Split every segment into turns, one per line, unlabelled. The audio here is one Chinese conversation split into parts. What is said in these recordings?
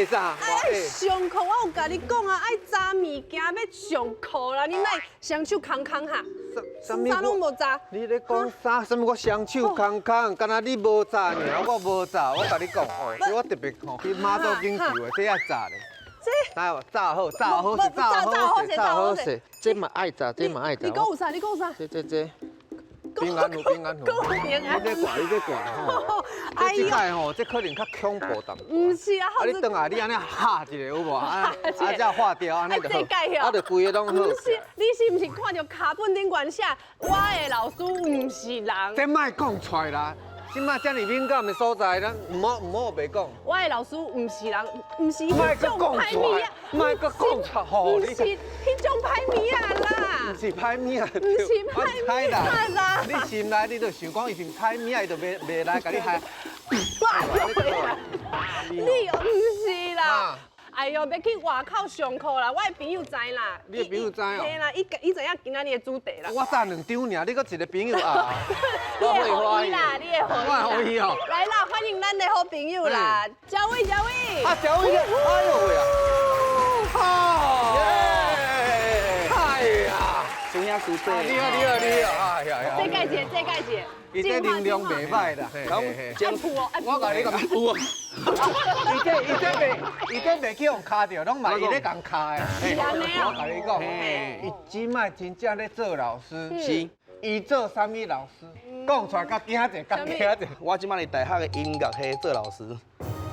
下啥？
哎，上课我有甲你讲啊，爱炸物件要上课啦，你哪会双手空空哈？啥拢无炸。
你咧讲啥？什么我双手空空？敢若你无炸尔，我无炸。我甲你讲哦，这我特别看去妈祖研究的，这爱炸咧。来哦，炸好，炸好势，炸好势，这嘛爱炸，这嘛爱炸。
你讲有啥？你讲有啥？
这。平安符，平安符。
平安。
你在挂吼。这摆吼，这可能较恐怖淡。
唔是啊，
你等下你安尼吓一下有无？才化掉安尼就好。就规个拢好。
唔是，你是唔是看到卡本顶悬写我的老师唔是人？
这莫讲出来啦！即摆遮尔敏感的所在，咱唔好白讲。
我的老师唔是人，唔是
迄种歹物啊！莫搁讲出吼，
你是迄种歹物啊啦！
唔是歹物啊，
唔是歹物啊啦！
你心内你就想讲伊是歹物啊，伊就袂来甲你害。
你又唔是啦！哎呦，要去外口上课啦！我的朋友知啦，
你的朋友知哦？
嘿啦，伊知影今仔日的主题啦。
我炸2张尔，你搁一个朋友啊？
你会欢喜啦，你会欢喜。
我欢喜哦。
来啦，欢迎咱的好朋友啦，嘉伟，嘉伟。
啊，嘉伟，哎呦喂啊！好，哎呀，
孙兄师弟，
你好，哎呀，
这届姐，这届姐。
伊这能量袂歹啦，
爱扑哦，
我甲你讲扑哦，伊这袂去用卡着，拢嘛伊咧共卡的。
是安尼啊。
我甲你讲，伊即摆真正咧做老师，
是，
伊做啥物老师？讲出来较惊者，较惊者。
我即摆伫大学的音乐系做老师。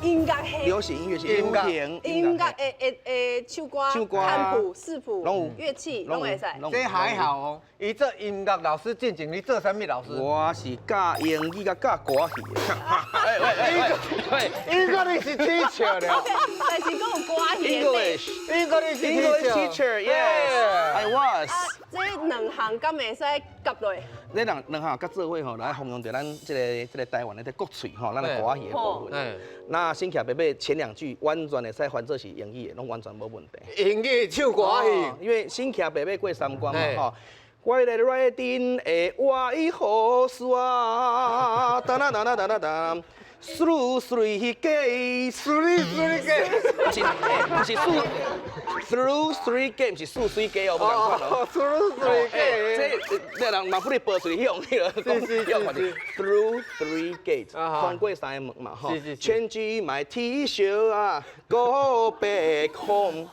音乐系。
流行音乐系。
音乐唱歌、看谱、视谱、乐器，拢会使。
这还好哦。伊做音乐老师进前，你做啥物老师？
我是教英语甲教歌戏
的。英国你是 teacher 了。
但是讲有歌戏的。
英国你是
teacher。Yes，I was。
这两项敢会使夹落？
这两项甲做伙吼，来弘扬着咱这个台湾的国粹吼，咱的歌戏的部分。那新奇伯伯前2句完全会使翻做是英语的，拢完全无问题。
英语唱歌戏，
因为新奇伯伯过3关嘛吼。我来来定的话语好说，哒啦哒啦哒啦哒。Through three gates， 不是 through three gates， 不是through three gates， 我不敢看咯。
Through three gates，
这人嘛不哩报出去用去了，用法是 through three gates， 通过3个门嘛吼。Change my T-shirt 啊，Go back home。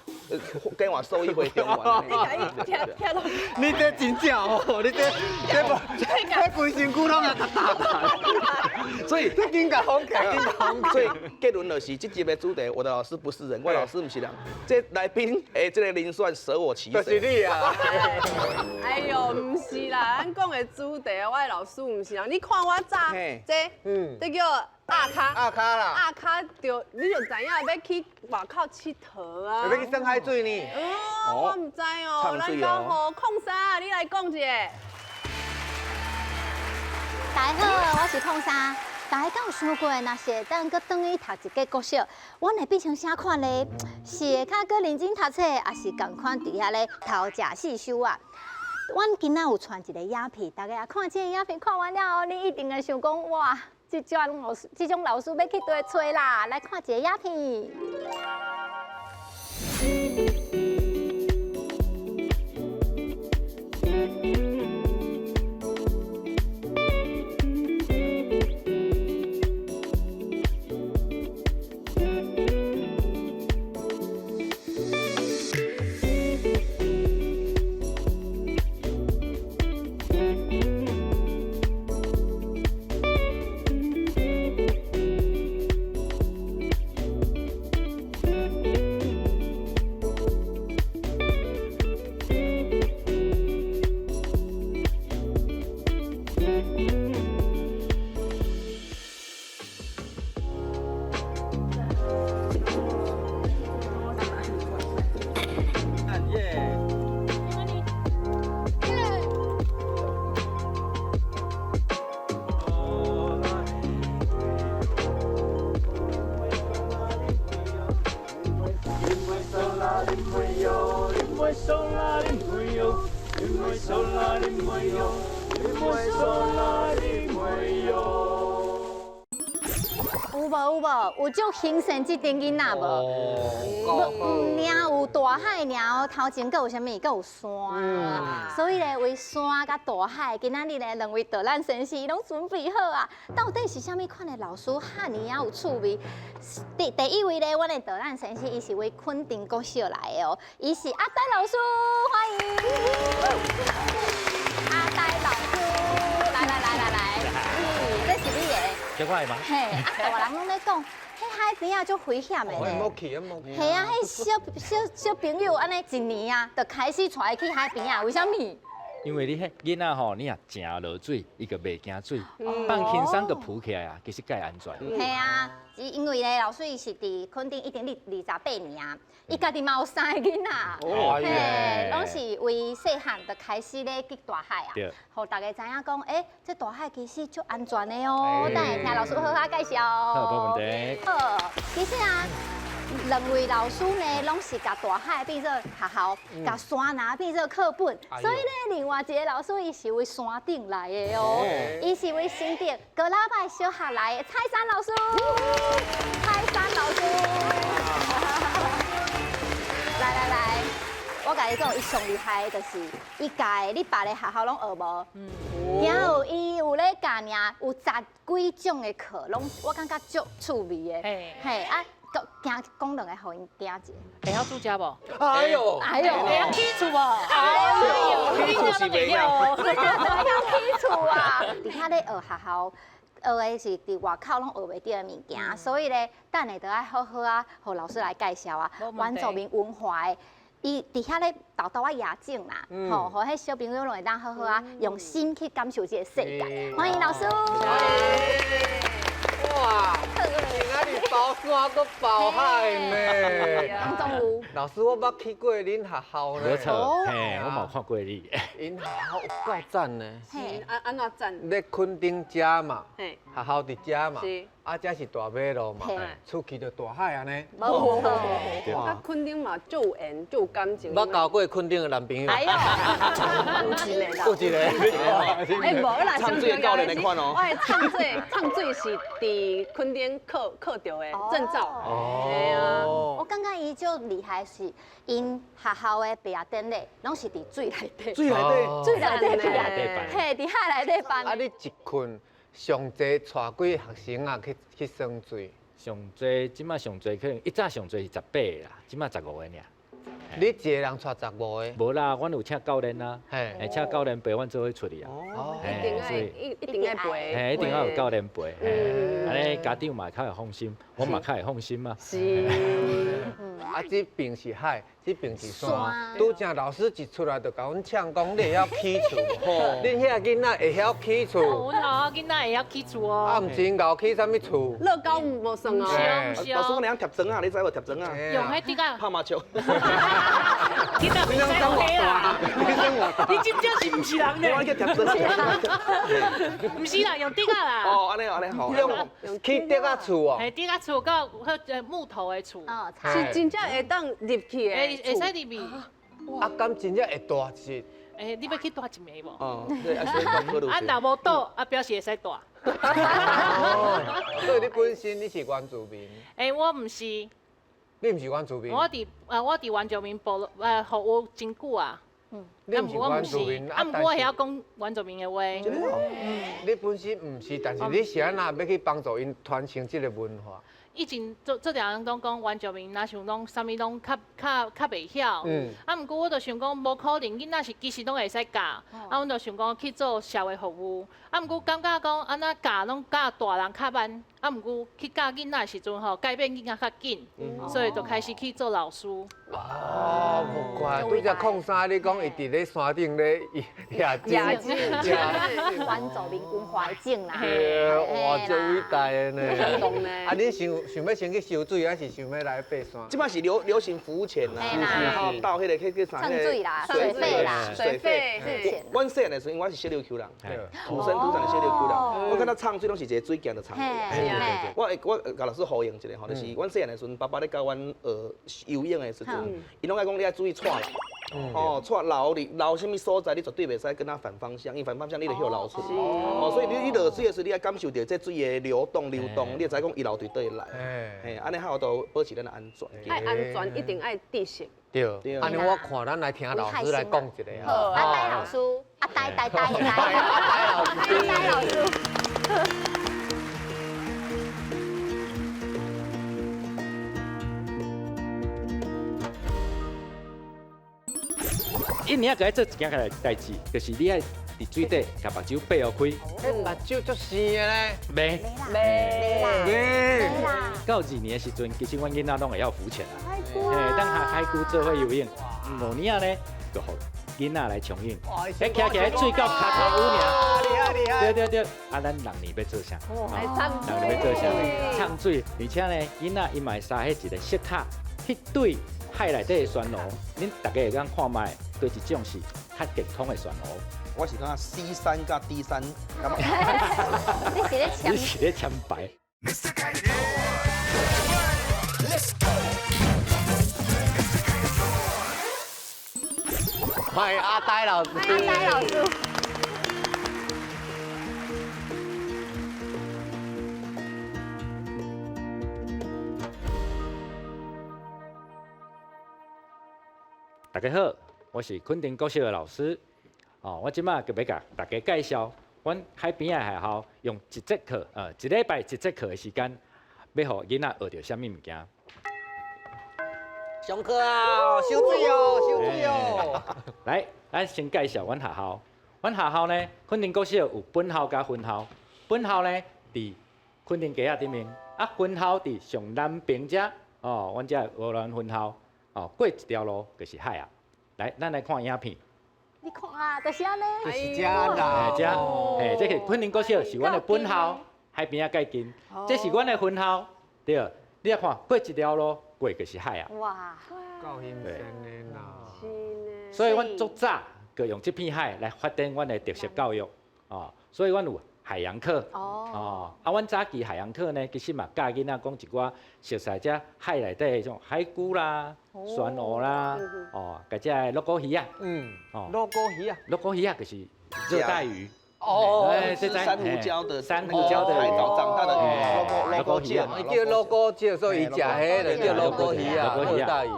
跟我收一回中文。
你这真正哦，你这规身躯拢要打。
所以
这紧甲红起，
所以结论就是，这集的主题，我的老师不是人，我老师不是人。这来宾这个遴选舍我其谁？
就是你啊！
哎呦，唔是啦，咱讲的主题，我的老师唔是人。你看我早，这叫阿卡啦，阿卡就你就知影要去外口佚佗啊。
要去上海水呢？
我唔知哦，咱讲好控啥？你来讲一下。
大家好，我是控沙。大家敢有想过，若是等搁转去读一个国小，阮会变成啥款呢？是会较搁认真读册，还是共款伫遐咧偷食细修啊？阮今仔有传一个影片，大家看这个影片看完了后，你一定会想讲哇，这种老师要去对找啦！来看一个影片。有足兴盛这点囡仔无？领有大海领，头前阁有啥物？阁有山。所以咧，为山甲大海，今仔日咧两位导览先生拢准备好啊。到底是啥物款的老师哈尼啊有趣味？第一位咧，阮的导览先生，伊是为垦丁国小来的哦，伊是阿呆老师，欢迎。阿呆老师，来，这是你的。
叫我的吗？
嘿，大人拢咧讲，迄海边啊足危险的咧。
莫去，莫去。
系啊，迄小朋友安尼一年啊，就开始带去海边啊，为什么？
因为你迄囡仔吼，你若正落水，伊就袂惊水，放轻松就浮起来啊，其实介安全。
系啊，因为咧老师伊是伫垦丁已经28年啊，伊家己嘛有3个囡仔，嘿，拢是为细汉就开始咧去大海啊，互大家知影讲，这大海其实足安全的哦，等下听老师好好介绍。
好，无问题。
好，其实啊。两位老师呢，拢是甲大海变做学校，甲山拿变做课本，所以呢，另外一个老师伊是为山顶来的哦，伊是为新店高老拜小学来的蔡山老师，蔡山老师，来，我甲你讲，伊上厉害的就是伊教你别的学校拢学无，然后伊有咧教尔，有10几种的课，拢我感觉足趣味的，嘿啊。讲两个，互因惊一下。
会晓煮食无？
哎呦，
会晓起厝无？
起厝是袂晓，
会晓起厝啊！伫遐咧学学校，学的是伫外口拢学袂到的物件，所以咧，等下就爱好好啊，互老师来介绍啊，原住民文化的。伊伫遐咧豆豆啊野景啦，吼，互迄小朋友拢会当好好啊，用心去感受这个世界。欢迎老师。
哇！今仔日包山搁包海呢。
动物。
老师，我捌去过恁学校呢。
没错，嘿，我冇看过你。
因学校有够赞呢。
是安怎赞？
咧垦丁遮嘛，
嘿，
学校伫遮嘛，
是。
啊，遮是大马路嘛，出去就大海安尼。
无错。
啊，垦丁嘛，就有缘，就有感情。
捌交过垦丁的男朋友。
哎呦，有一个啦。
有一个。
无啦，
唱水教练的款哦。
我的唱水是伫垦丁考到的证照。
哦。
对啊。
我感觉伊就厉害是，因学校的毕业典礼拢是伫水内底。
水内底。
水内底
办。
嘿，伫海内底办。
啊，你一困上济带几个学生啊去耍水？
上济，即马上济可能一早上济是18个啦，即马15个尔。
你一个人带15个？
无啦，阮有请教练啦，
嘿，
请教练陪阮做伙出去啊。
哦，
一定要陪。
嘿，一定要有教练陪，安尼家长嘛较会放心，我嘛较会放心嘛。
是。
啊，这边是海，这边是山。拄正老师一出来就甲阮呛讲，你会晓起厝？恁遐囡仔会晓起厝？
阮校囡仔会晓起厝哦。
啊，毋是因搞起啥物厝？
乐高无算哦。
老师，我俩贴砖啊，你知无贴砖啊？
用迄滴啊。
拍麻将。
囡仔唔使黑啦。你真正是毋是人呢？
我叫贴砖。
毋是啦，用滴啊啦。
哦，安尼好。
用起竹仔厝哦。
系滴啊厝，到木头的厝。
哦，
是真正会当入去的。
会使入去。
啊，敢真正会大只？
你要去大一暝无？
哦，对，啊，所以讲考虑。
啊，若无倒，啊表示会使大。
哦，所以你本身你是原住民？
我毋是。
你毋是原住民？
我伫原住民部服务真久啊。
你毋是原住民，
啊，毋过我会晓讲原住民的话。
你本身毋是，但是你是安那要去帮助因传承这个文化？
以前做条人拢讲原住民，若想讲啥物拢较袂晓。啊，毋过我就想讲，无可能囡仔是其实拢会使教。啊，阮就想讲去做社会服务。啊，毋过感觉讲安那教拢教大人较慢。啊，毋过去教囡仔的时阵吼，改变囡仔较紧，所以就开始去做老师。
哦，无怪，拄则矿山你讲伊伫咧山顶咧野景，
原住民文化的景啦。
哇，真伟大的呢！
懂呢。
啊，你想要先去收水，还是想要来爬山？
即摆是流行浮潜啦，然后到迄个去啥？
蹭水啦，水费啦，
水费。
阮细汉的时阵，我是小琉球人，土生土长的小琉球人。我看到唱水拢是一个水行的唱。我甲老师呼应一下吼，就是阮细汉的时阵，爸爸咧教阮学游泳的时阵，伊拢爱讲你爱注意带人，哦，错流什么所在，你绝对袂使跟它反方向，因为反方向你就会流出。哦，所以你落水的时候，你要感受到这水的流动，你会知讲伊流对倒来。嘿，安尼好都保持咱的安全。
爱安全一定爱知识。
对，安尼我看咱来听老师来讲一个啊。
阿呆老师，阿呆老师。
一年个做一件代志，就是你爱伫水底甲目睭闭开。
目睭足生的咧。
没。到2年的时阵，其实阮囡仔拢会晓浮潜啦。当下海龟做伙游泳，5年咧就互囡仔来冲泳。迄徛起来水到脚头有尔。
厉害。
对，啊，咱6年要做啥？
来参
6年要做啥？唱水，而且呢，囡仔伊嘛会撒迄一个石塔，迄对海内底的旋螺，恁大家会当看卖，对一种是较健康的旋螺。
我是讲 C3 加 D3，感觉。
你是咧签牌。
欢迎阿呆老师。
大家好，我是垦丁国小的老师。我即马就要甲大家介绍，阮海边的学校用一节课，一礼拜一节课的时间，要互囡仔学到什么物件。
上课啊，收水哦。
来，咱先介绍阮学校。阮学校呢，垦丁国小有本校加分校。本校呢，伫垦丁街仔顶面，分校伫上南边遮。阮遮无兰分校。过一条路就是海啊！来，咱来看影片。
你看啊，就是安尼。
就是这啦。
这是垦丁国小，是阮的本校，海边仔介近。这是阮的分校，对。你来看，过一条路，过就是海啊！
哇，
够新鲜的啦。
是呢。
所以阮足早就用这片海来发展阮的特色教育所以阮有海洋课阮早期海洋课呢，其实嘛教囡仔讲一寡熟悉遮海内底迄种海龟啦、旋螺啦，甲遮鹵鸪鱼啊，
鹵鸪鱼啊，
鹵鸪鱼啊就是热带鱼。
是珊瑚礁的
海
藻长大的
鹵鸪鱼啊，
伊叫鹵鸪礁，所以伊食迄个叫鹵鸪鱼啊，热带鱼。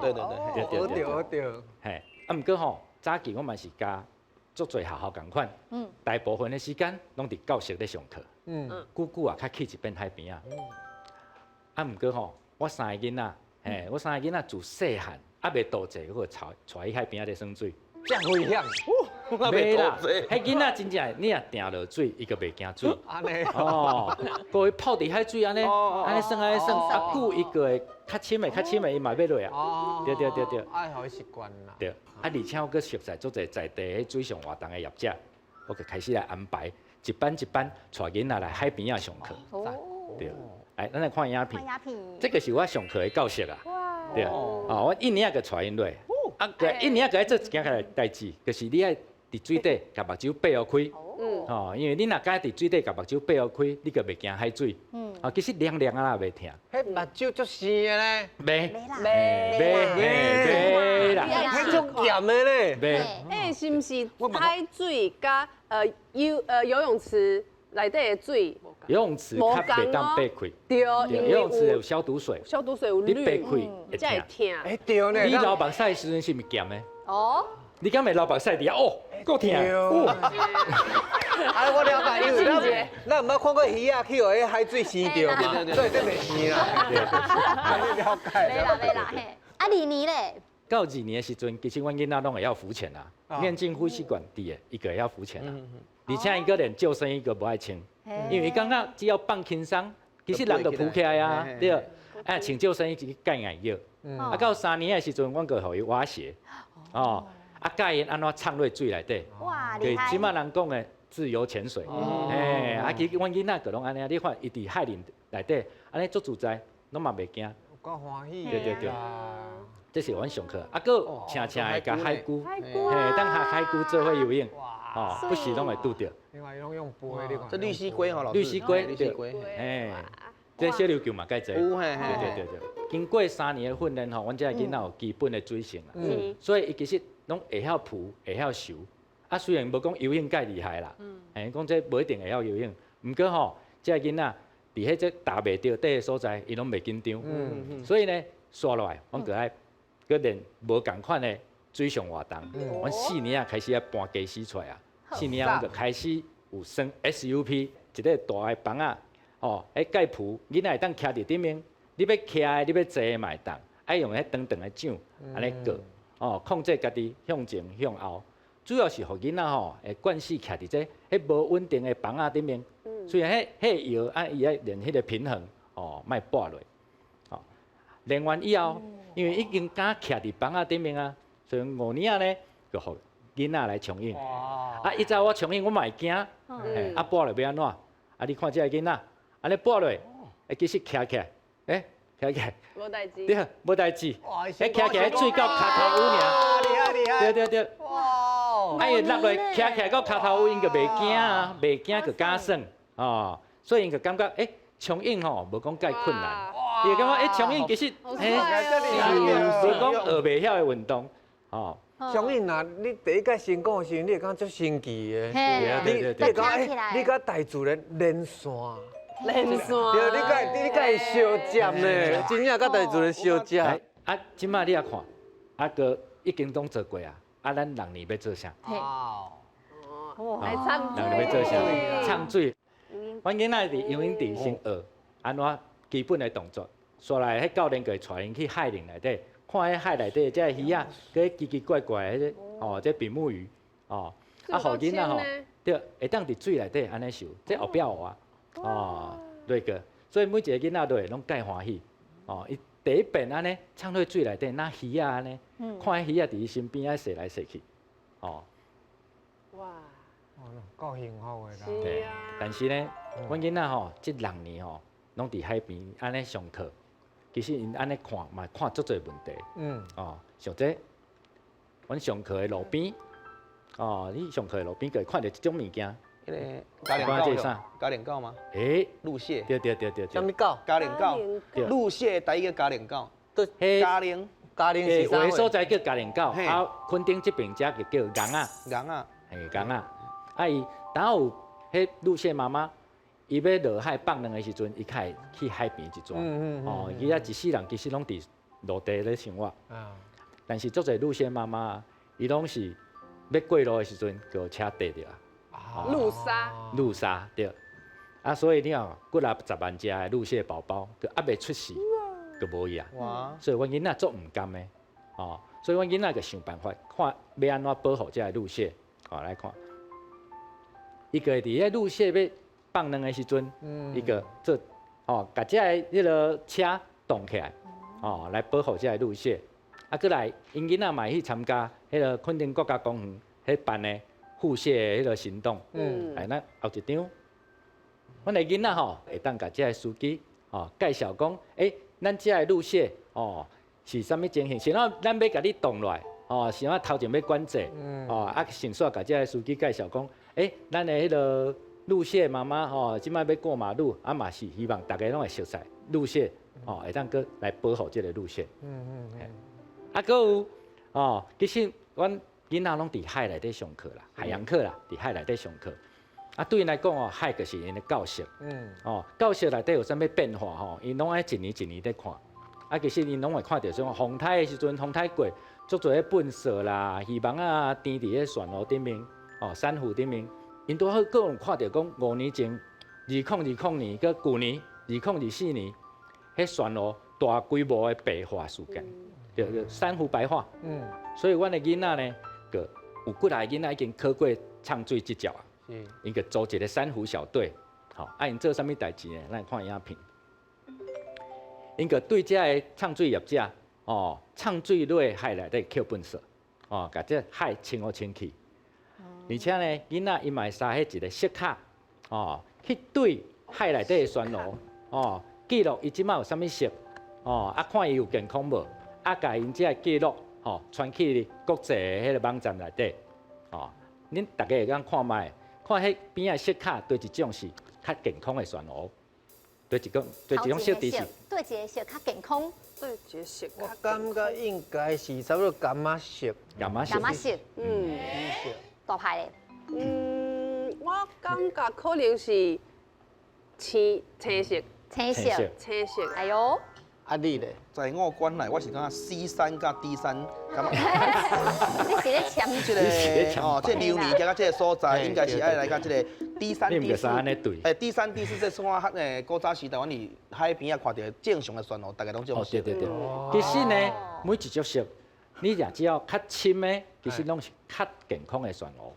对。
嘿，毋过吼，早期我嘛是教足侪学校共款，大部分的时间拢伫教室咧上课，久久啊，较去一遍海边啊。毋过吼，我3个囡仔，我3个囡仔自细汉未大济，我带去海边咧耍水。
这危险！
袂啦，迄囡仔真正你若定落水，伊个袂惊水。
安尼
各位泡伫海水安尼耍，久伊个会较深的，伊嘛要落啊。对。
爱互伊习惯啦。
对，而且我阁熟悉足侪在地喺水上活动的业者，我就开始来安排一班带囡仔来海边仔上课。对，来，咱来看影片。这个是我上课的教室啊。对，我1年个带因落。1年个爱做一件代志，就是你爱伫水底甲目睭闭开。因为你若敢伫水底甲目睭闭开，你就袂惊海水。其实凉凉啊袂疼。
迄目睭足生的咧。
袂啦，
迄足咸的咧。
是毋是海水甲游泳池内底的水？
游泳池较袂当闭开。
对，
游泳池有消毒水。
消毒水有氯，
你闭开
才会疼。
对呢。
你流目屎的时阵是毋是咸的？你敢会流目屎伫遐？够疼。
我了解，因为咱毋捌看过鱼啊去互迄海水生着嘛，所以这袂生啦。了解。
啦，嘿。2年咧。
到2年的时阵，其实阮囡仔拢会晓浮潜啦，眼睛呼吸管低的，伊个会晓浮潜啦。而且伊个连救生衣个无爱穿，因为伊感觉只要放轻松，其实人就浮起来啊，对。穿救生衣是盖眼药。到3年的时阵，阮个互伊挖鞋，教因安怎插落水内底，就是即马人讲的自由潜水。其实阮囡仔个拢安尼，你看伊伫海里内底，安尼足自在，拢嘛袂惊。
够欢喜。
对。这是阮上课，搁请的甲海龟，当下海龟做伙游泳，不时拢会拄着。
另外拢用背，你看。
这绿蜥龟吼，老师。
绿蜥龟，
绿蜥龟，
这小琉球嘛介济。
有
对。经过3年的训练吼，阮这个囡仔有基本的水性啦，所以伊其实拢会晓浮，会晓游。啊，虽然无讲游泳介厉害啦，讲这无一定会晓游泳，毋过吼，这个囡仔伫迄只踏袂着底的所在，伊拢袂紧张。所以呢，刷落来，阮就爱搁练无共款的水上活动。阮4年啊开始啊搬家私出来啊，4年阮就开始有升 SUP， 一个大的房啊，哦，迄盖铺，囡仔会当徛伫顶面，你要徛的，你要坐的嘛会当，爱用迄长长的桨安尼过，哦，控制家己向前向后。主要是互囡仔吼，会惯势徛伫这迄无稳定的房仔顶面，虽然迄摇啊，伊爱练迄个平衡，哦，莫跌落。哦，练完以后，因为已经敢徛伫房仔顶面啊，所以5年啊呢，就互囡仔来冲影。啊，伊知我冲影，我嘛会惊，啊跌落要安怎？啊，你看这个囡仔，安尼跌落，其实徛起来，徛起来，
无代志。
对，无代志。迄徛起来水到骹头乌尔。
厉害厉害。
对。啊，伊落来徛起来到骹头，因就袂惊啊，袂惊就敢耍哦，所以因就感觉冲影吼无讲介困难，伊就感觉冲影其实无讲学袂晓的运动哦。
冲影啊，你第一届成功的时候，你会感觉足神奇的。
对。
你讲你甲大自然连线。
连线。
对，你甲伊相接呢，真正甲大自然相接。
啊，即摆你也看，啊个已经拢做过啊。啊，咱6年要做啥？
来唱
2年要做啥？唱水。阮囡仔伫游泳池先学安怎基本的动作，刷来迄教练就会带因去海里内底，看迄海内底这鱼啊，佮奇奇怪怪的哦，这比目鱼哦，啊，互囡仔吼，对，会当伫水内底安尼游，这后壁活哦，对个，所以每一个囡仔都会拢介欢喜哦，伊。第一遍安尼，唱到水内底，那鱼啊安尼，看迄鱼啊伫伊身边啊踅来踅去，哦，
哇，
够幸福的啦。
对，但是呢，阮囡仔吼，这6年吼，拢伫海边安尼上课，其实因安尼看嘛看足侪问题，哦，像这，阮上课的路边，哦，你上课的路边就会看到这种物件。
迄个加脸狗啥？加脸狗吗？鹿蟹。对。
什么狗？
加脸狗。鹿蟹第一个加脸狗。加脸。
有的所在叫加脸狗，啊，垦丁这边则就叫雁仔。雁仔。啊，伊当有迄鹿蟹妈妈，伊要落海放卵的时阵，伊开去海边一抓。哦，伊啊一世人其实拢伫陆地咧生活。但是足侪鹿蟹妈妈，伊拢是要过路的时阵，叫车跌着。鹿鲨对，啊，所以你看，骨力10万只的鹿蟹宝宝，就还未出世，就无去啊。所以阮囡仔足唔甘的，哦，所以阮囡仔就想办法，看要安怎保护这个鹿蟹，哦，来看，伊个伫迄鹿蟹要放卵的时阵，伊个做，哦，把这个迄个车动起来，哦，来保护这个鹿蟹。啊，过来，因囡仔嘛去参加迄个垦丁国家公园迄办的。护蟹的迄个行动，哎，咱后一张，阮的囡仔吼会当甲这个司机哦介绍讲，咱这个鹿蟹哦是啥物情形？是咱要甲你动落来哦，是头前要管制哦，啊，先煞甲这个司机介绍讲，咱的迄个鹿蟹妈妈吼，即摆要过马路，啊嘛是希望大家拢会熟悉鹿蟹哦，会当搁来保护这个鹿蟹。啊，搁有哦，其实阮。囡仔拢伫海内底上课啦，海洋课啦，伫海内底上课。啊，对因来讲哦，海就是因的教室。哦，教室内底有啥物变化吼，因拢爱一年一年在看。啊，其实因拢会看到种风台的时阵，风台过，足侪粪扫啦、鱼网啊，填伫迄船路顶面，哦，珊瑚顶面，因都好各有看到讲5年前，2020年，佮旧年2024年，迄船路大规模的白化事件，叫珊瑚白化。所以阮的囡仔呢。有几个囡仔已经考过唱水执照啊，因个组一个珊瑚小队，好，因做啥物代志呢？咱看影片，因个对这个唱水业者，哦，唱水落海内底捡粪扫，哦，甲这海清好清气，而且呢，囡仔伊嘛会撒迄一个色卡，哦，去对海内底的船路，哦，记录伊即摆有啥物色，哦，啊看伊有健康无，啊甲因这个记录。哦，传去国际的迄个网站内底，哦，恁大家会当看卖，看迄边仔色卡对一种是较健康的船路，对一种色地是，
对一个是较健康，
对，一个色。
我感觉应该是差不多柑仔色。
干嘛色？
嗯。
大牌的。
我感觉可能是青色。
青色。
青色。
哎呦。
啊你咧？
在我观来，我是感觉 C3加 D3，感觉
你是咧签
这个哦，这流年加这个所在，应该是爱来个这个 D3、D4。D3、D4这算我古早时代，阮伫海边啊看到正常的旋路，大概拢这种色。
对。其实呢，每一种色，你若只要较深的，其实拢是较健康的旋路。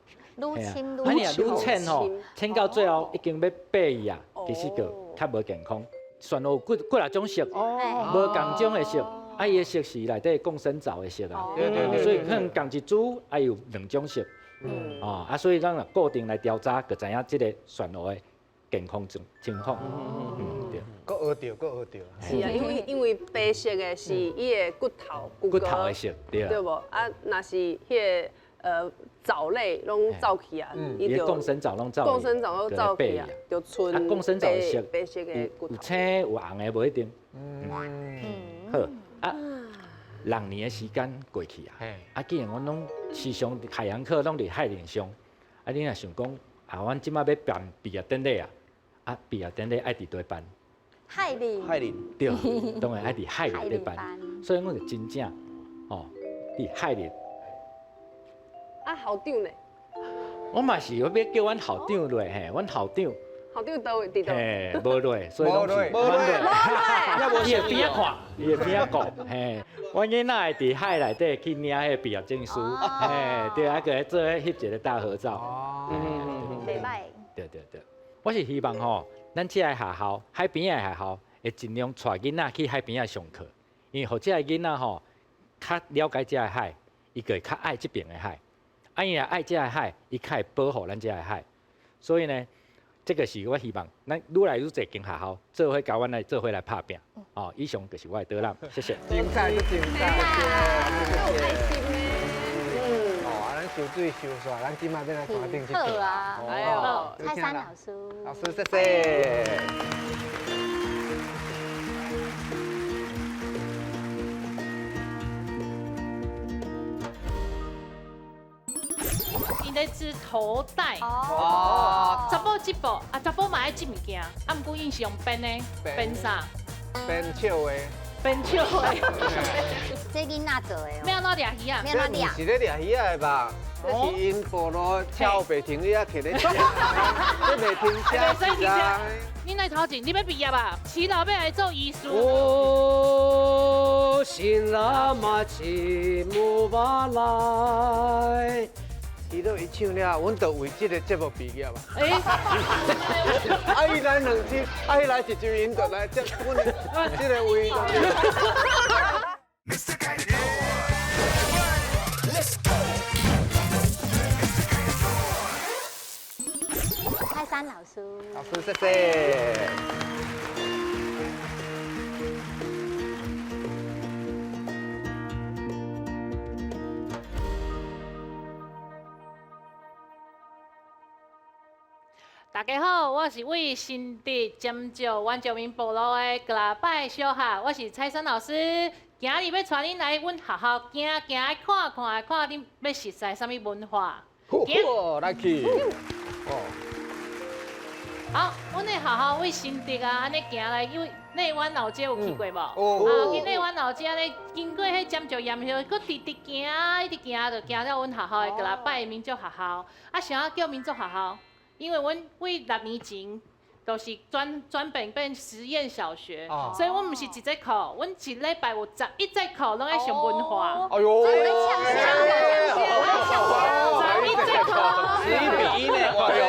愈深愈
啊，你若愈浅吼，浅到最后已经要背去啊，其实就较无健康。旋路有几啊种色，无同种的色，啊伊的色是内底共生藻的色啊，所以可能同一组啊有2种色，所以咱若固定来调查，就知影这个旋路的健康情况。对。
佫学到。
是啊，因为白色的是伊的骨头
的色，对
无？啊，若是迄个藻类拢走去啊，
伊个共生藻拢走
去啊，就剩
啊，共生藻的色，
白色的骨头，
有青有红的无一定。好啊，6年的时间过去啊，既然阮拢时常海洋课拢伫海面上，啊，你若想讲阮即摆要办毕业典礼啊，毕业典礼爱伫倒办？
海林。
对，当然爱伫海里咧办，所以我就真正伫海里。
啊，校长呢？
我嘛是要叫阮校长落，阮校长
倒位伫倒？
无落，所以拢是无落。伊会边仔看，伊会边仔讲，阮囡仔会伫海内底去领迄毕业证书，对，啊个做翕一个大合照。
袂歹。
对，我是希望咱这个学校海边的学校会尽量带囡仔去海边上课，因为互这个囡仔较了解这个海，伊就会较爱这边的海。伊若爱这个海，伊较会保护咱这个海。所以呢，这个是我希望咱愈来愈侪间学校做伙甲阮来做伙来拍拼。以上就是我的导览，谢谢。
精彩，
开心呢。
咱收水收煞，咱今摆要来决定这个。
好啊。
哎呦，
蔡珊老师。
老师，谢谢。
因咧织头带，查甫织布，查甫嘛爱织物件，毋过因是用编的，编啥？
编手的。
编手的。
这囡仔做的。
要哪掠鱼啊？
要哪掠？
是咧掠鱼的吧？这是因部落跳白停你啊，摕咧吃，这袂停车啊。
你来头前，你要毕业吧？祈祷要来做医师。
新拉马奇木巴来。
伊都伊唱了，阮就为这个节目毕业嘛。伊来2集，伊来1集，因就来接阮这个位。
蔡珊老师。
老师，谢谢。
大家好，我是为新竹尖石原住民部落的格拉拜小学，我是蔡珊老师。今日要带恁来阮学校行来看恁要熟悉什么文化。
来去。
好，阮的学校为新竹啊，安尼行来，因为内湾老街有去过无？去内湾老街安尼经过迄尖石岩丘，佫直行，一直行，就行到阮学校的格拉拜民族学校。想要叫民族学校？因为阮为6年前都是转变实验小学，所以阮毋是一节课，阮一礼拜有11节课拢在上文化。
哎呦！
11节课
11比1呢，哇哟！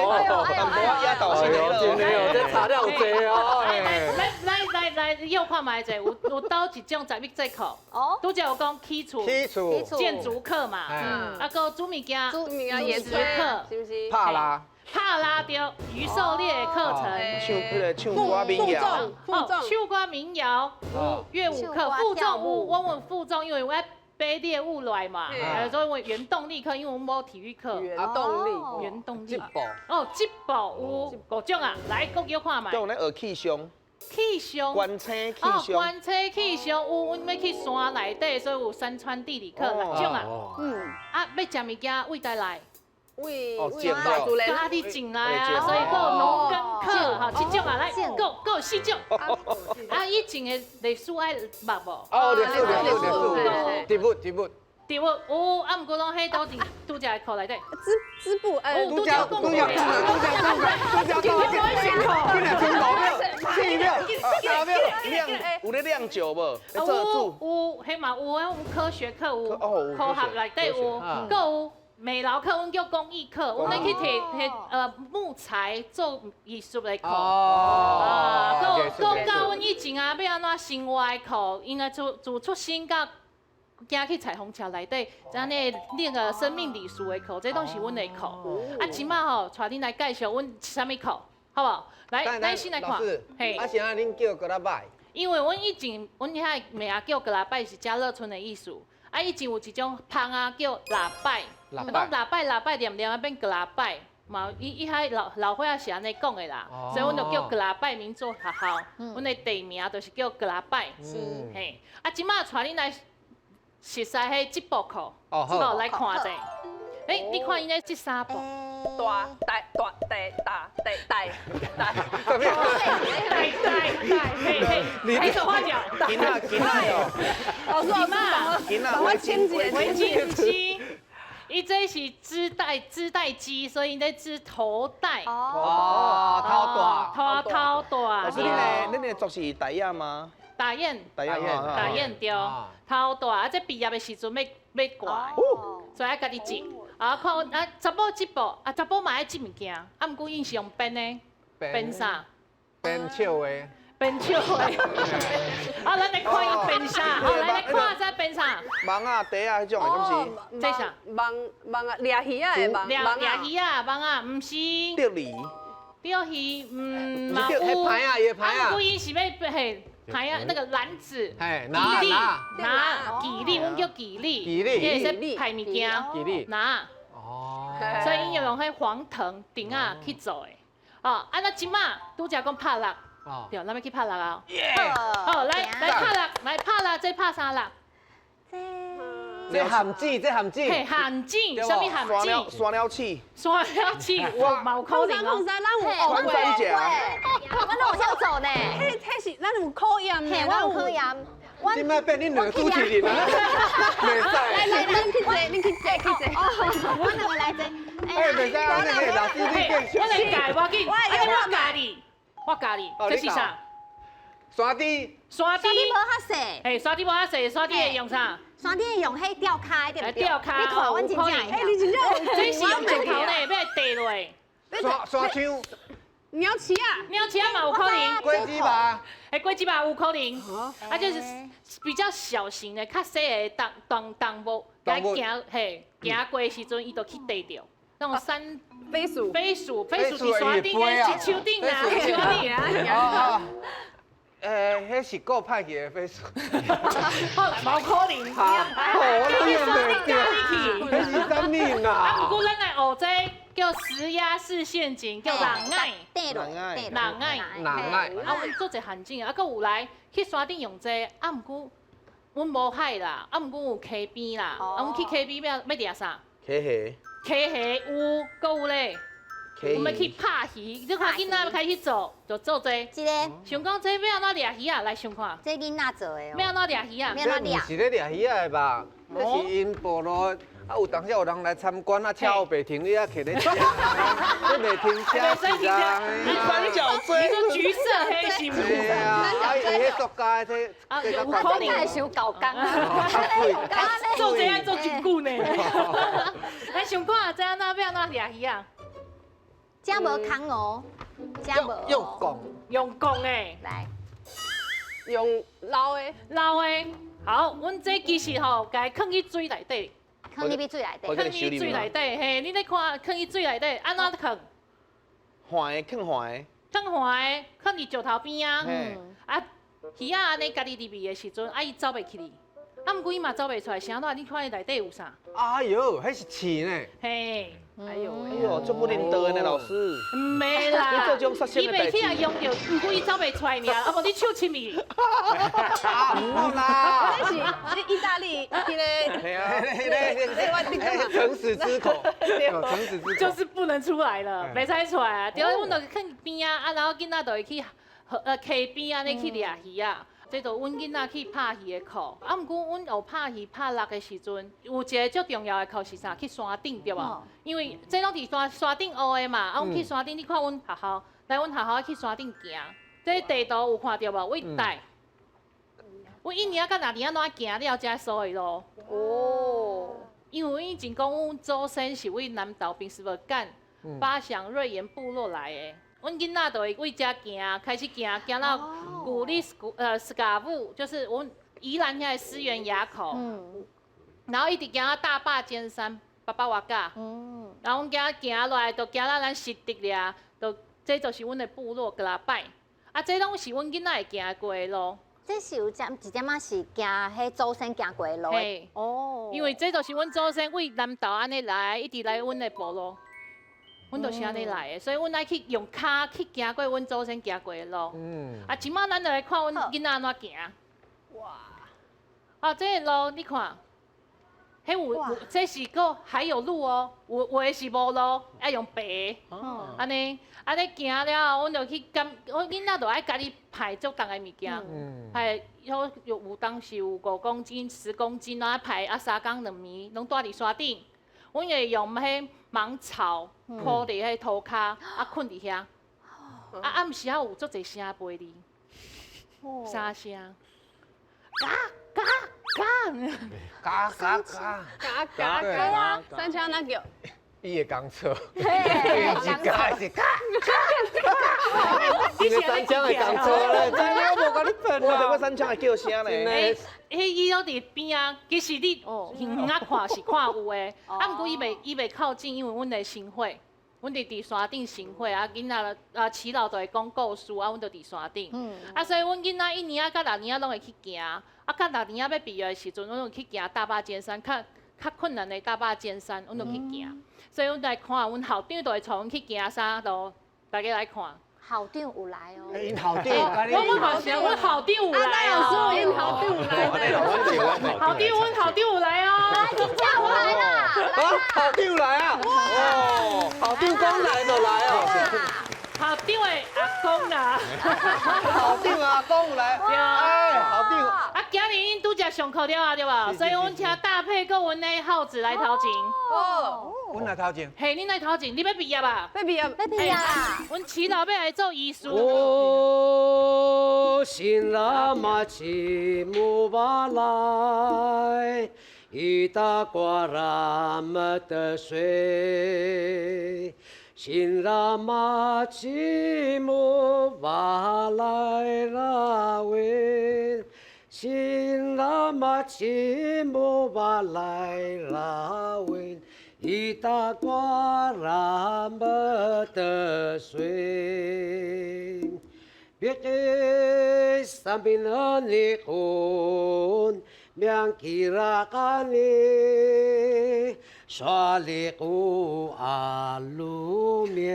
淡薄仔压倒性的
真的哦，这差了济哦。
来，又看卖者，有倒一种11节课。拄则有讲基础建筑课嘛，个煮物件饮食课，
是不是？
帕拉
着鱼狩猎的课程，
唱歌民谣，
唱歌民谣，乐舞课，负重舞，我们负重，因为我背猎物来嘛，所以我原动力课，因为我们无体育课，
原动力，
接步，
接步有5种啊，来各叫看卖。
用咧学气胸。
气象。
观测气
哦，
象。
观测气象有，阮要去山内底，所以有山川地理课6种啊。啊，要食物件位带来，
为
见到
大自然
家己进来啊，所以还有农耕课，吼7种啊，来，还有4种。啊，以前的历史爱捌无？
哦，历史，题目。
对无？有，啊，毋过拢迄拄只课内底。
织布，
拄只讲过。
今日
有咧酿酒无？
有，迄嘛有啊，有科学课有，科学内底有，搁有美劳课，阮叫工艺课，阮咧去摕木材做艺术的课。搁教阮以前啊要安怎生活的课，因为自出生到。行去彩虹桥内底，咱咧那个生命礼数的课，这拢是阮的课。啊，即马吼，带恁来介绍阮啥物课，好不好？来，咱先来看。
嘿，啊，是安恁叫格拉拜？
因为阮以前，阮遐名叫格拉拜是嘉乐村的意思。啊，以前有一种芳啊叫喇拜，喇拜念念啊变格拉拜。嘛，伊遐老伙仔是安尼讲的啦，所以阮就叫格拉拜民族学校。阮的地名就是叫格拉拜。嘿，啊，即马带恁来。熟悉迄织布课，织布来看者。你看伊咧织衫布，
大，
黑手花脚，
囡仔哦，
老师
囡仔
围巾机，伊这是织带机，所以咧织头带。
哦，
头带。
老师，恁的族是台语吗？
大雁对，头大啊！这毕业的时阵要挂，所以爱家己织。啊，看啊，查某织布，啊，查某嘛爱织物件，啊，毋过因是用编的，编啥？
编手的。
编手的。啊，咱来看伊编啥？好，来看下编啥？
网啊、茶啊，迄种的，敢是？
这啥？
网啊，掠鱼啊的网。
掠鱼啊，网啊，毋是。
钓鱼。
钓鱼，
嘛有。迄牌啊，伊的牌啊。
啊，毋过伊是要嘿。还有那个篮子，
拿，
吉利，阮叫吉利，
吉利，
也是拍物件，
吉利，
拿，所以伊要用迄黄藤顶啊去做的，哦，啊那即马拄则讲拍蜡，对，咱要去拍蜡啊，好，来拍蜡，这拍啥蜡？
这含子，
嘿，含子，什么含子？
刷了器，
哇，冇可能哦。
咱有
穿山甲，
我往下走呢。
迄是咱有考验呢，
我有考验。
今摆变恁两个主持人啊，袂使。
来，恁去坐。
哦，我两个来坐。
哎，袂使，我那个老师你变。
我来教，我教你，这是啥？
沙地
无较细。
嘿，沙地无较细，沙地会用啥？
山顶会用迄吊卡，对不对？
吊卡，
你看，阮真正会。
你真正
这是用石头呢，要地落。
刷枪。
鸟鼠啊
嘛有可能。
龟鸡吧。
龟鸡吧有可能。啊，就是比较小型的、较细的动物，来行过的时阵，伊就去地着。那种山
飞鼠
伫山顶的，是树顶啊，树顶啊。
迄是够派去的飞鼠。
冇可能。
我念袂着，迄是啥物啊？
啊，不过咱来学这叫石压式陷阱，叫人爱。啊，阮做一陷阱，啊，佮有来去山顶用这，啊，毋过阮无海啦，啊，毋过有溪边啦，啊，阮去溪边要掠啥？溪有，佮有咧。我们去拍鱼，你看囡仔开始做，就做这。
一个。
想讲这要安怎掠鱼啊？来想看。
这囡仔做的哦。
要安怎掠鱼啊？
这不是咧掠鱼的吧？这是因部落啊，有当时有人来参观啊，车后袂停，你啊徛咧车，这袂停车是啊。
三角锥。
你说橘色黑是不？
对啊，啊伊迄塑胶这，
有可能
会想搞工。
做这样做真久呢。来想看，这安怎要安怎掠鱼啊？
这无空哦，这无。
用讲的，
来，
用捞的。
好，阮这其实吼，家放去水内底。
放入去水内底。
放去水内底，嘿，你咧看，放去水内底，安怎放？
换的，放换的。
放伫石头边啊。啊，鱼啊，安尼家己入味的时阵，啊伊走袂去哩。啊，毋过伊嘛走袂出来，啥喏？你看伊内底有啥？
哎呦，迄是刺呢。
嘿。
哎呦
哎呦，这不认得呢，老师。
没啦，
你这种杀生
伊
的代志
袂去啊用着，不过伊走袂出来尔，啊无你手亲伊。
啊，唔好啦，
那是意大利那个，
系啊，
诚实之口，诚实之口，
就是不能出来了，袂使出来啊！对，阮就去边啊，然后囡仔就会去溪边安尼去掠鱼啊。这就阮囡仔去拍鱼的课，啊，毋过阮学拍鱼拍落的时阵，有一个最重要的课是啥？去山顶对无？因为这拢伫山顶学的嘛，啊，阮去山顶，你看阮学校，来阮学校去山顶行，这地图有看到无？我一带，我1年到2年拢爱行了遮所有路。哦。因为以前讲阮祖先是为南岛平时无干八祥瑞岩部落来的。阮囡仔就会为遮行，开始行到古力斯卡布，就是阮宜兰遐的思源垭口，然后一直行到大坝尖山、巴巴瓦嘎，然后阮行落来，就行到咱湿地俩，就这就是阮的部落格拉拜，啊，这拢是阮囡仔会行过的路。
这是有一点仔是行迄祖先行过的路的。哦。
因为这就是阮祖先为南岛安尼来，一直来阮的部落。阮就是安尼来的，所以阮爱去用脚去行过阮祖先行过的路。啊，即摆咱就来看阮囡仔安怎行。哇！啊，这个路你看，迄有这是个还有路哦，有的是无路，要用爬。安尼行了后，阮就去阮囡仔就爱家己排足重的物件，排有当时有5公斤、10公斤，啊排3工2暝，拢住伫山顶。阮会用迄芒草铺伫迄涂骹，啊困伫遐。啊暗时啊有足侪声陪你，啥声？嘎嘎嘎
嘎嘎
嘎嘎嘎，三枪那叫。
伊会讲错，是嘎是嘎，
你是
三枪会讲错咧，真的我无甲你骗
我这个三枪会叫声咧。
迄伊拢伫边啊，其实你远远啊看是看有诶，啊，毋过伊袂靠近，因为阮的行会，阮伫山顶行会啊，囡仔耆老就会讲故事啊，阮就伫山顶，啊，所以阮囡仔1年到6年拢会去行，啊，到6年要毕业的时阵，阮就去行大坝尖山，较困难的大坝尖山，阮就去行，所以阮来看，阮校长就会带阮去行啥路，大家来看。
校长有来哦。
因校长有甲你，
阮校长有来哦。
因校长有来。
阮校长有来哦。
来，请假我来啦！
校长来啊！哦，校长讲来就来哦。
校长的阿公啦。
校长阿公来，哎，校长。
啊，今日因拄则上课了啊，对吧？所以阮请搭配个阮的号子来头前。
哦。
阮来头前。
嘿，恁来头前，你要毕业吧？
要毕业，
要毕业啦！
阮耆老要来做医师。
哦，新拉玛奇木巴来，伊达瓜拉么的水。新拉玛奇木巴来拉维，新拉玛奇木巴来拉维，伊达瓜拉么的水。别给三边的你混，两吉拉卡尼。Saliku alumian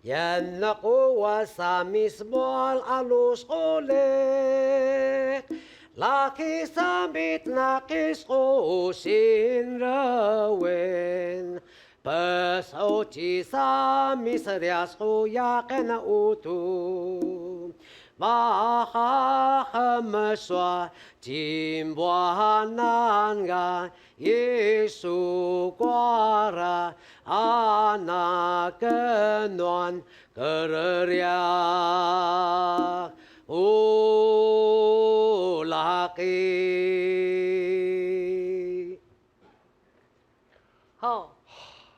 yan nakuha sa mismo alus ulit laki samit nakis ko sinrawen pasauci sa misrias ko yakin na utu Mahamaswa jimbuanan ga Yesu kuara anak kenuan kereriak ulaki.
好。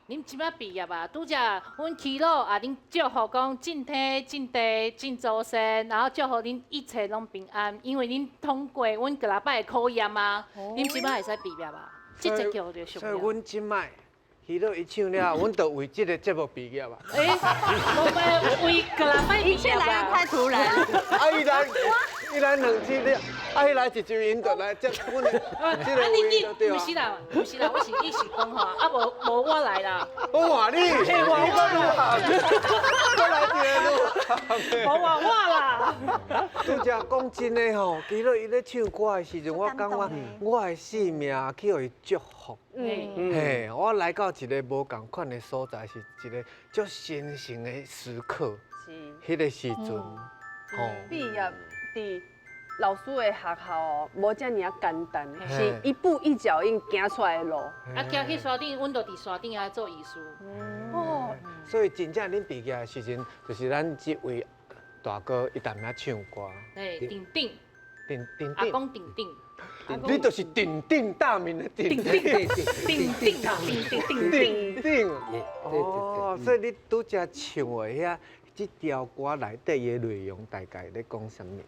恁即摆毕业啊？拄则阮耆老啊，恁祝福讲进天、进地、进祖先，然后祝福恁一切拢平安，因为恁通过阮个礼拜的考验啊，恁即摆会使毕业啊？即个叫做上。
所以阮即摆耆老伊唱了，阮就为即个节目毕业啊。
我们为个礼拜毕业
来得太突然。
啊，伊伊来两支了，迄来一支因就来接阮的，这个位就对啊。
不是啦，我是意思讲吼，无我来啦。
我话你，我来一个
无话我啦。
拄则讲真的吼，其实伊咧唱歌的时阵，我感觉我的性命去互伊祝福。嘿，我来到一个无共款的所在，是一个足神圣的时刻。
是。
迄个时阵，吼。
毕业伫老师的学校哦，无遮尔啊简单，是一步一脚印行出来的路。
啊，行去山顶，阮就伫山顶啊做艺术。
哦，
所以真正恁毕业的时阵，就是咱这位大哥伊踮遐唱歌。
嘿，顶顶，
顶
阿公顶顶。
你就是鼎鼎大名的鼎鼎鼎。哦，所以你拄则唱的遐，这条歌内底的内容大概咧讲什么？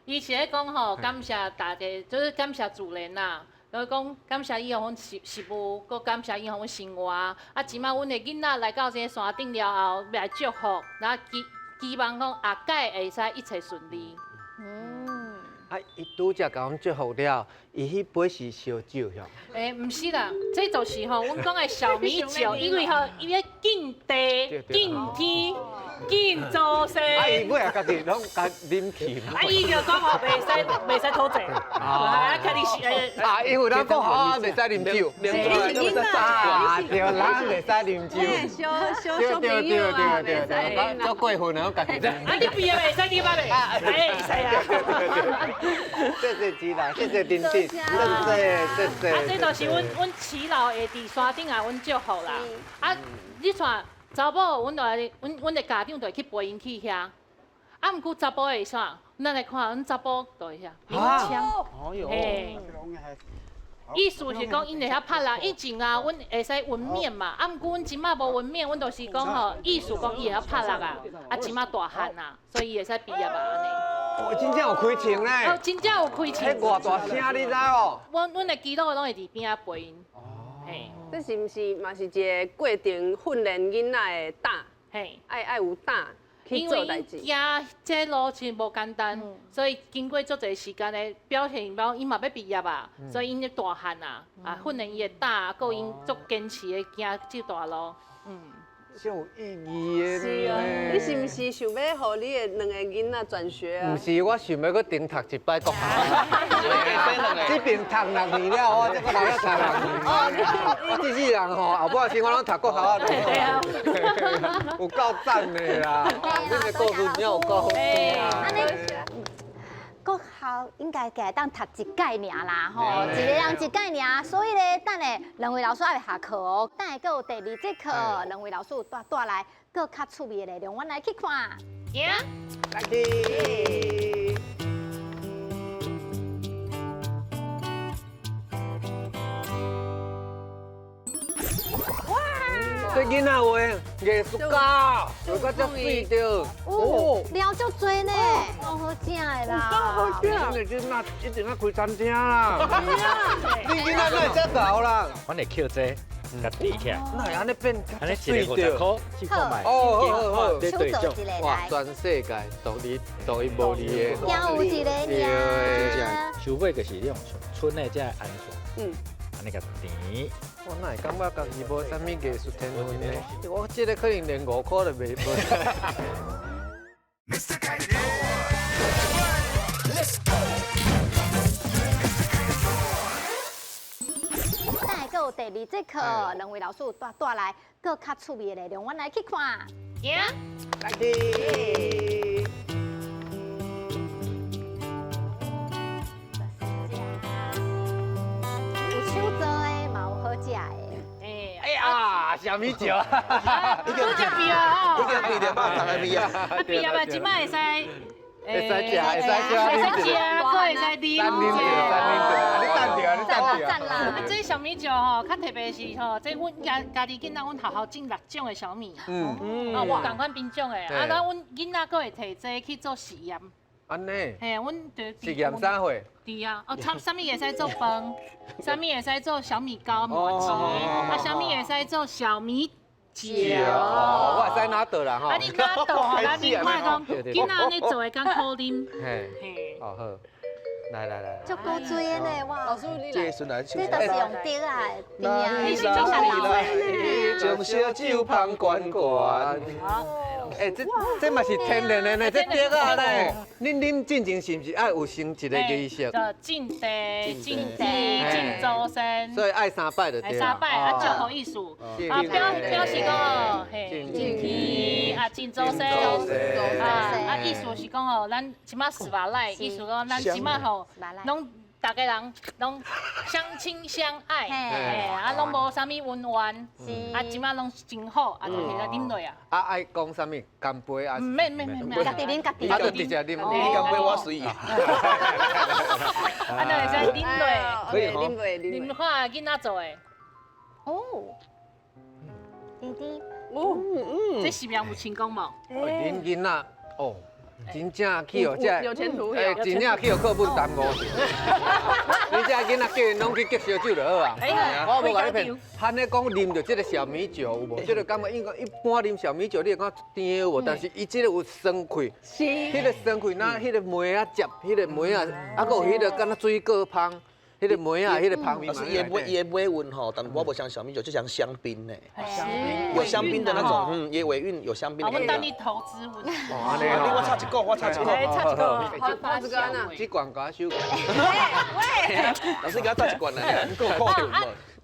伊是咧讲吼，感谢大家，就是感谢主人啦。然后讲感谢伊互阮食物，佮感谢伊互阮生活。啊，即摆阮的囡仔来到这个山顶了后，要来祝福，然后希望讲下届会使一切顺利。
啊，伊拄则甲阮祝福了，伊迄杯是烧酒哟。
毋是啦，这就是吼，阮讲的小米酒，因为吼伊咧敬地、敬天、敬祖先。
啊，伊尾啊家己拢家啉起嘛。
啊，伊就讲吼袂使偷醉，啊，家己是
啊，因为咱讲好啊，袂使啉酒，啊，对，咱袂使啉酒。
小朋友啊，袂使
做过分啊，家己。
啊，你毕业袂使啉吧袂？哎，会使啊。
谢谢指导，谢谢丁丁，谢谢。啊，
这就是阮耆老会伫山顶啊，阮祝福啦。啊，你看查某，阮的家长就会去陪因去遐。啊，毋过查甫会啥？咱来看，阮查甫就会遐鸣枪。嘿。意思是讲，因会遐拍啦。以前啊，阮会使纹面嘛，啊，毋过阮即马无纹面，阮就是讲吼，意思讲伊会晓拍啦啊，啊，即马大汉啊，所以会使毕业啊安尼。
哦，真正有开枪呢！
哦，真正有开枪。
迄偌大声，你知无？
阮的基督拢会伫边仔陪因。嘿，
这是毋是嘛是一个过程训练囡仔的胆？
嘿，
爱有胆去做代志。
因为行这路其实无简单，所以经过足侪时间的表现，然后因嘛要毕业啊，所以因咧大汉啊，啊训练伊的胆，够因足坚持的行这段路。
真有意义的。
是啊，你是毋是想要互你的两个囡仔转学啊？
毋是，我想要去重读一摆国校。这边读6年了，我这个留了读6年。我这世人吼，后半生我拢读国校啊。
对啊，
有够赞的啦！你的故事真有够好听啊！
国校应该会当读一届尔啦，吼，一个人一届尔，所以咧，等下两位老师还未下课哦，等下阁有第二节课，两位老师有带来阁较趣味的内容，阮来去看。
行，
来去。这囡仔话艺术家，有个足水着。
哦，料足多呢，好食的啦。
好食。你囡仔一定要开餐厅啦。你囡仔哪会遮搞啦？
阮会扣这，甲提起来，
哪会安尼变
安尼一个50块去购买。
哦，好，
这对种。
哇，全世界独一无二的。
还有一个呢。
收买就是那种村的这安全。安尼个甜。
我哪会感觉家己无啥物艺术天分呢？我这个可能连5块都袂买。
等下阁有第二节课，两位老师有带来阁较趣味的内容，阮来去看。
行，
来去。
有手做的，嘛有好食的。
哎呀，小米酒，
都食毕啊吼，
一个比点吧，大概比啊。
啊毕业啊，即摆会使。
会使食，会使食，
会使食，搁会使啉。
你等着，你等着。
赞啦！
啊，这小米酒吼，较特别是吼，这阮家己囡仔，阮学校种6种的小米，啊，有共款品种的，啊，咱阮囡仔搁会摕这去做实验。
安尼。
嘿，阮就
实验啥货？
对啊，哦，啥物会使做饭，啥物会使做小米糕、麻糬，啊，啥物会使做小米
我会使拿倒啦吼。
啊，你拿倒吼，咱另外讲，囡仔安尼做会敢好啉。
嘿，好。来，
足够追的呢，哇！
老师你来，
这孙来唱。
这都是用碟啊，碟啊，
你是做啥
来，将烧酒捧罐罐。
哎，这嘛是天然的呢，这碟啊呢。恁进前是不是爱有成一个仪式？
敬地、敬地、敬周生。
所以爱3摆就对啦。
3摆啊，祝福意思。啊，表示讲嘿，敬天啊，敬周生。啊，意思是讲哦，咱即马十八来，意思讲咱即马吼，拢大家人拢相亲相爱，啊，拢无啥物温怨，啊，即马拢真好，啊，就摕来啉落啊。
啊，爱讲啥物？干杯啊？
免，
家己啉家己。
啊，就直接啉。
你干杯，我随意。
啊，就会使啉落，
可以吼。
啉看囡仔做的。
哦，弟弟，
这是名有成功无？
恁囡仔哦。真正去哦，这
有前途。
真正去哦，课本耽误。你这囡仔叫因拢去结烧酒就好啊。我无甲你骗，他咧讲啉着这个小米酒有无？这个感觉应该一般啉小米酒，你会讲甜有无？但是伊这个有酸气，迄个酸气那迄个梅啊汁，迄个梅啊，啊个有迄个敢若水果香。迄个梅啊，迄个香味嘛。
也尾韵吼，但我不像小米酒，就像香槟呢。有香槟的那种，也尾韵有香槟的味道。
我等你投资我。
安尼哦。
我插一个，我插一个。
插一个，
花子哥呢？
这罐甲收。
喂，
老师给他插一罐来，够酷的。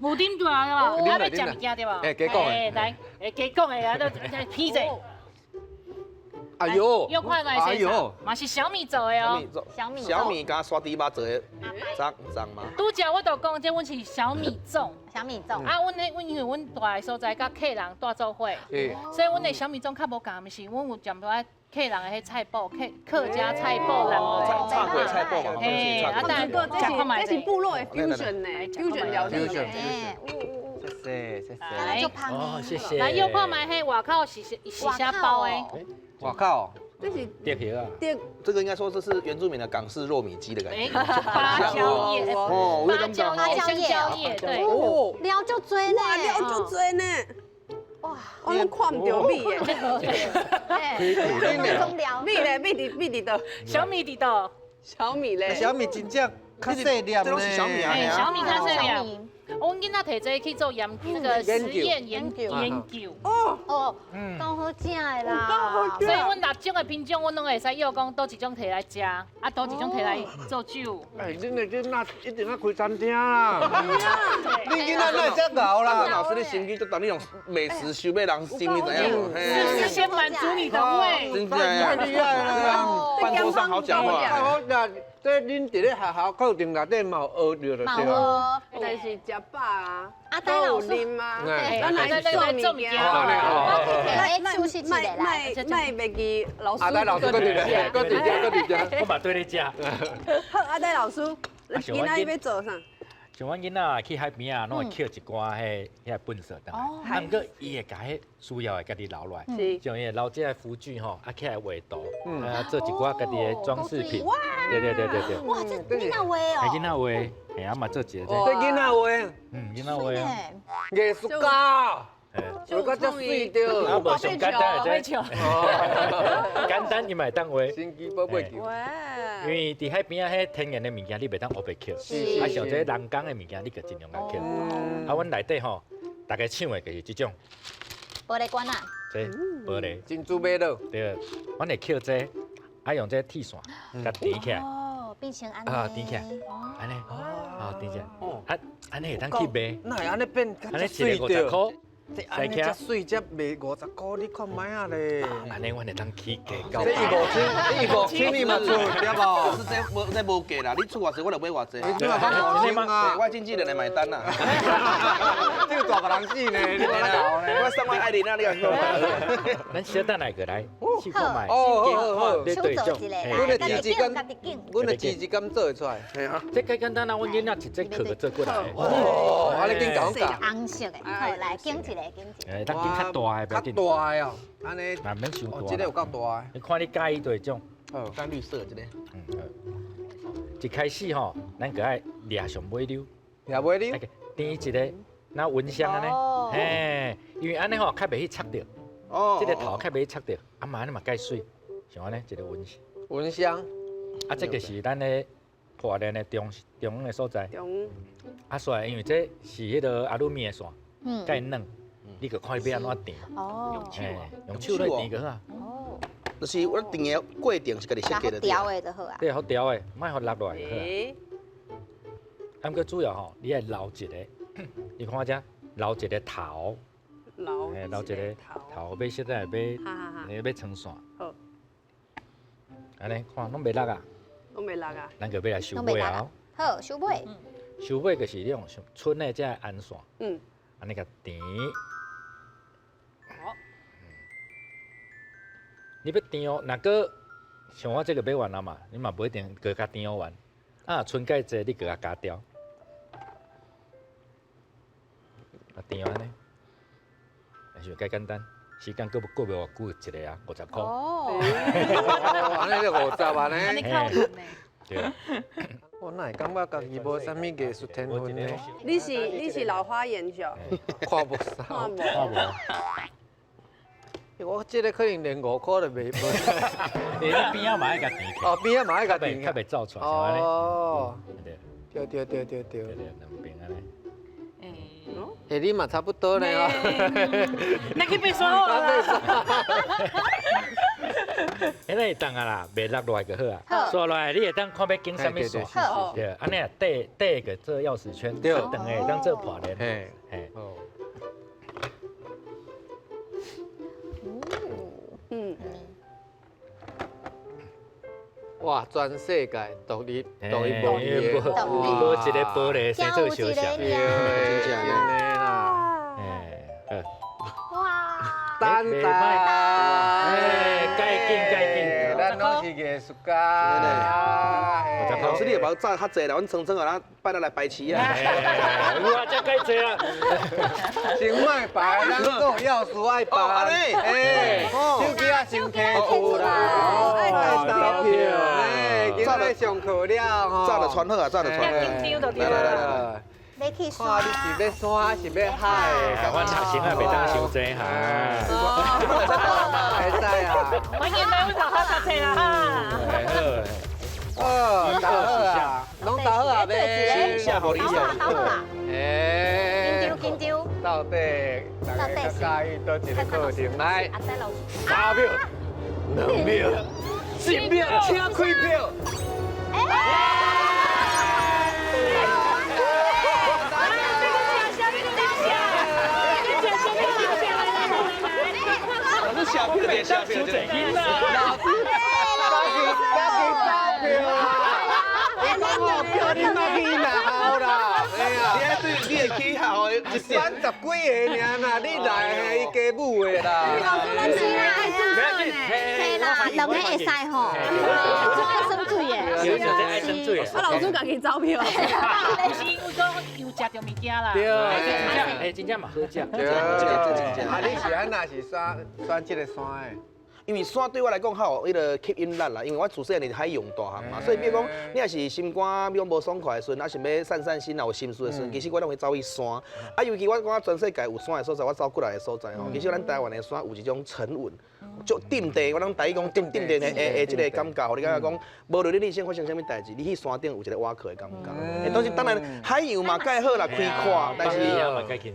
无啉住啊，对吧？还要食物件对吧？
哎，加讲的。
来，加讲的啊，都批者。
哎呦，
又快来先生，嘛是小米做的哦。
小米加刷底巴做的，脏吗？
拄则我就讲，这阮是小米粽。
小米粽。
啊，因为阮住的所在甲客人住做伙，所以阮的小米粽较无共，是阮有점多客人的迄菜脯，客家菜脯人的。
菜粿菜脯嘛，
嘿，啊，但
这是部落的 fusion 呢，fusion 料理。
谢谢。
来就胖
哦，谢谢。
来，又看买迄外口是啥包的？
外口。
这是
碟皮啊。
这个应该说这是原住民的港式糯米鸡的感觉。
芭蕉叶。
哦，
芭蕉叶、香蕉叶，对。
哦，料就追呢，
料就追呢。哇，我拢看唔到米耶。米伫倒。
小米伫倒。
小米咧。
小米真正较细粒呢。
这都是小米啊。
小米较细粒。我囡仔摕这去做那个实验研究。
哦，够好食的啦。
所以阮6种的品种，阮拢会使要讲倒一种摕来食，啊倒一种摕来做酒。
哎，恁的囡仔一定要开餐厅啦！你囡仔哪会遮熬啦？
老师，你心机就等你用美食收买人心，你怎样？
是先满足你的胃。
真的太
厉害了！
饭桌上好讲话。
好啦，这恁伫咧学校课程内底嘛有学着就对了。
但是食饱啊，
阿呆老师
啉啊，
咱来做物件。
卖袂记老师。
阿呆老师，搁伫遮。
我嘛对你食。
好，阿呆老师，今仔要做啥？
像阮囡仔去海边啊，拢会捡一寡迄粪扫倒来，啊，毋过伊会甲迄需要的家己留落来，像伊留这个符具吼，啊起来画图，做一寡家己的装饰品。对。
哇，这囡仔画哦。
囡仔画，嘿，啊嘛做一个这。
这囡仔画，
囡仔画啊，
艺术家。做甲遮水着，
啊无上简单的这，简单伊嘛会当画。
神奇宝贝球。
因为伫海边啊，迄天然的物件你袂当学袂捡，啊像这人工的物件你就尽量来捡。啊，阮内底吼，大家抢的就是这种。
玻璃罐啊。
这玻璃。
珍珠马路。
对，阮会捡这，啊用这铁线，甲叠起来。
哦，变成安尼。
啊，叠起来，安尼，啊叠起来，啊安尼会当去卖。
那会安尼变
安尼一个50块。
安尼遮水才卖50块，你看卖啊咧。
安尼阮会当起价高。
这15000你嘛出对无？
是这无价啦，你出偌济我就买偌济。
你怎么讲5000啊？
我经纪人来买单啦。
这个大个人死呢，你来搞呢？
我3万爱玲啊，你讲。
咱小等来个来，试看卖。
好，
你对种。
阮的机器敢，阮的机器敢做会出来？
系啊。
这介简单啊，阮囡仔直接摳个做过来。
哦，安尼紧搞搞。
红色的，好来拣一个。
诶，咱拣较大的，
较大的哦，安尼，
嘛免伤大。
这个有够大的。
你看你介意对种，
干绿色这个。
一开始吼，咱个爱掠上尾溜，
掠尾溜，
点一个那蚊香安尼，嘿，因为安尼吼较袂去插着，这个头较袂去插着，啊嘛安尼嘛介水，像安尼一个蚊香。
蚊香，
啊，这个是咱的破链的中的所在。啊，所以因为这是迄个阿鲁米的线，介嫩，你个看要安怎电？
哦，
用手来电就好啊。
哦，
就是我电的过程是家己设计的。
调的就好啊。
对，好调的，莫互落落来就好啊。啊，毋过主要吼，你爱留一个，你看我遮留一个头，留一个头，要现在要撑线。
好。
安尼看拢袂落啊，
拢袂落啊，
咱就要来收尾啊。
好，收尾。
收尾就是你用春的这安线，安尼甲填。
好。
你要填哦，若个像我这个买完啊嘛，你嘛不一定个甲填完。啊，春介济你个甲加掉。啊，填安尼，但是介简单。时间过袂偌久一个啊，50块。
哦，
安尼就50安尼。
安尼靠近呢。
对。
我哪会感觉家己无啥物艺术天分呢？
你是老花眼是？
看无啥。
看无。
我这个可能连5块都袂无。
你边仔嘛爱甲填起。
哦，边仔嘛爱甲填。
较袂走出来，像安尼。
哦。
对。
对。
两边安尼。
哎，你嘛差不多呢哦。
那去被刷好了。
迄个会当啊啦，袂落落来就好啊。刷落来你会当看要经啥物线。对，安尼啊，底个做钥匙圈，长的会当做破链。嘿。
哇，全世界独一无二的，
无一个玻璃生做小小，
真正安尼啦。
哇，
等待，
介紧，
咱拢是艺术家。
老师，你也把炸较济啦，阮层层啊，咱拜咱来排齐啊。
哇，这介济啊！
先卖排，咱做钥匙爱排。安尼，手机啊先摕有啦，爱投票，今日上课了吼。
炸就穿好啊，炸就穿好。
来。
要去
看
刷。
你是要山还是要海？
我头先啊，袂当伤济哈。
会使啊。
我今摆阮头好读册啦哈。
打好啊，拢打好啊呗。
下好理解。
紧张。
到底大家介意倒一个课程来？3秒、2秒、1秒，请开票。
下票点下票点。
你莫去闹啦！
你爱对你会起效的，
一班10几个尔啦，你来伊家母的啦。
嘿啦，两个会使吼，最爱生水的。
有就是爱生水的。
我老师家己招票。
是因为讲有食着物件啦。
对，
真正嘛好食。
对，啊，你是安那是选这个山的？
因为山对我来讲较有迄个吸引力啦，因为我自细汉就海用大汉嘛，所以比如讲你若是心肝比如无爽快的时阵，啊想要散散心啊有心事的时阵，其实我拢会走去山。啊，尤其我讲全世界有山的所在，我走过来的所在吼，其实咱台湾的山有一种沉稳，就定地，我拢台语讲定地的这个感觉，互你感觉讲，无论你人生发生啥物代志，你去山顶有一个瓦壳的感觉。但是当然海洋嘛介好啦，开阔，但是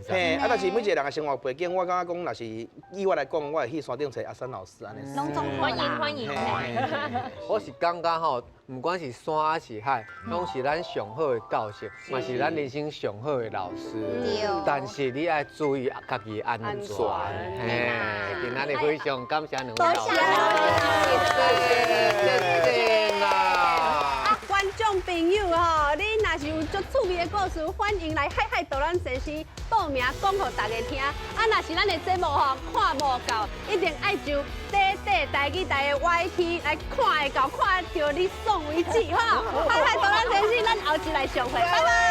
嘿，啊，但是每一个人的生活背景，我感觉讲，若是以我来讲，我会去山顶找阿山老师安尼。
隆重欢迎。
我是感觉吼，不管是山还是海，拢是咱上好的教室，嘛是咱人生上好的老师。但是你要注意家己安全。嘿，今仔日非常感谢两位老师。谢谢啦。
观众朋友吼，你若是有足趣味的故事，欢迎来海海导览先生报名讲给大家听。啊，若是咱的节目吼看无够，一定爱就台语台的 YT 来看会到，看到你爽为止吼。海海导览先生，咱后一来相会，拜拜。